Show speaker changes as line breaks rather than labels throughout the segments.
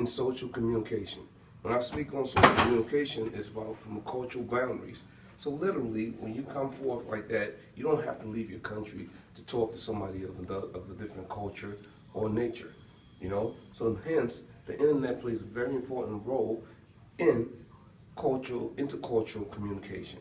social communication. When I speak on social communication, it's about from cultural boundaries. So literally, when you come forth like that, you don't have to leave your country to talk to somebody of a different culture or nature, you know? So hence, the internet plays a very important role in intercultural communication,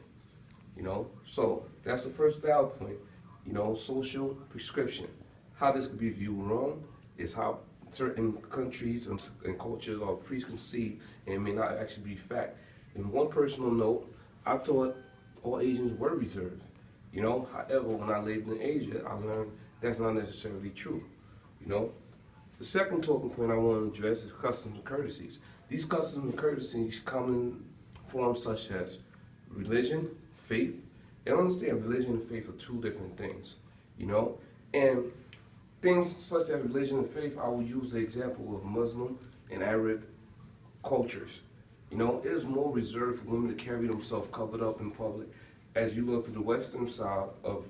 you know? So that's the first valid point, you know, social prescription. How this could be viewed wrong is how certain countries and cultures are preconceived and may not actually be fact. In one personal note, I thought all Asians were reserved. You know, however, when I lived in Asia, I learned that's not necessarily true. You know, the second talking point I want to address is customs and courtesies. These customs and courtesies come in forms such as religion, faith, and understand religion and faith are two different things. You know, and things such as religion and faith, I will use the example of Muslim and Arab cultures. You know, it is more reserved for women to carry themselves covered up in public. As you look to the western side of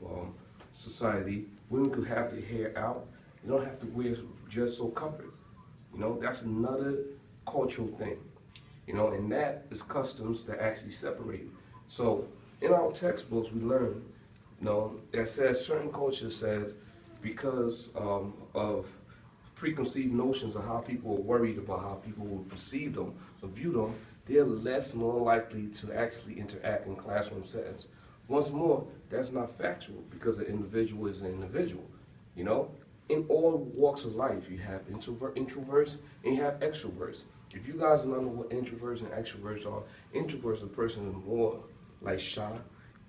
society, women could have their hair out. You don't have to wear dress so covered. You know, that's another cultural thing. You know, and that is customs that actually separate. So in our textbooks, we learn, you know, that says certain cultures says because of preconceived notions of how people are worried about how people will perceive them or view them, they're less more likely to actually interact in classroom settings. Once more, that's not factual because an individual is an individual. You know, in all walks of life, you have introverts and you have extroverts. If you guys don't know what introverts and extroverts are, introverts are a person who's more like shy,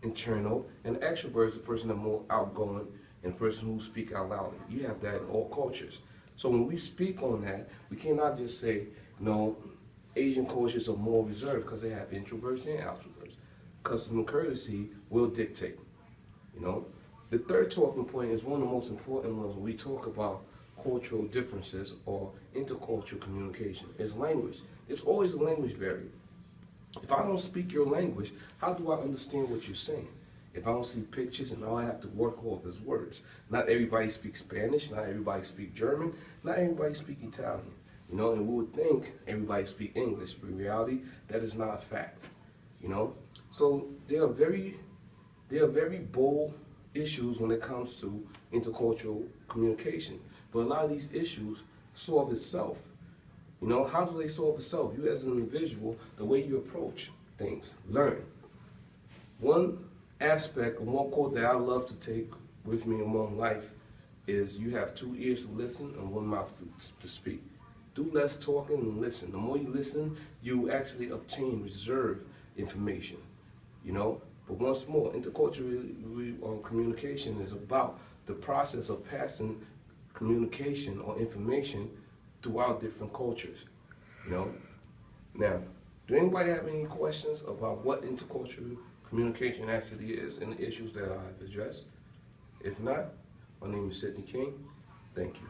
internal, and extroverts are a person that's more outgoing and a person who speak out loud. You have that in all cultures. So when we speak on that, we cannot just say, no, Asian cultures are more reserved because they have introverts and extroverts. Custom and courtesy will dictate, you know. The third talking point is one of the most important ones when we talk about cultural differences or intercultural communication, is language. There's always a language barrier. If I don't speak your language, how do I understand what you're saying? If I don't see pictures and all I have to work off is words. Not everybody speaks Spanish, not everybody speaks German, not everybody speaks Italian. You know, and we would think everybody speaks English, but in reality, that is not a fact. You know? So there are very bold issues when it comes to intercultural communication. But a lot of these issues solve itself. You know, how do they solve itself? You as an individual, the way you approach things, learn. One aspect, one quote that I love to take with me among life is you have 2 ears to listen and 1 mouth to speak. Do less talking and listen. The more you listen, you actually obtain reserve information, you know? But once more, intercultural communication is about the process of passing communication or information throughout different cultures, you know? Now, do anybody have any questions about what intercultural communication actually is and the issues that I've addressed? If not, my name is Sidney King. Thank you.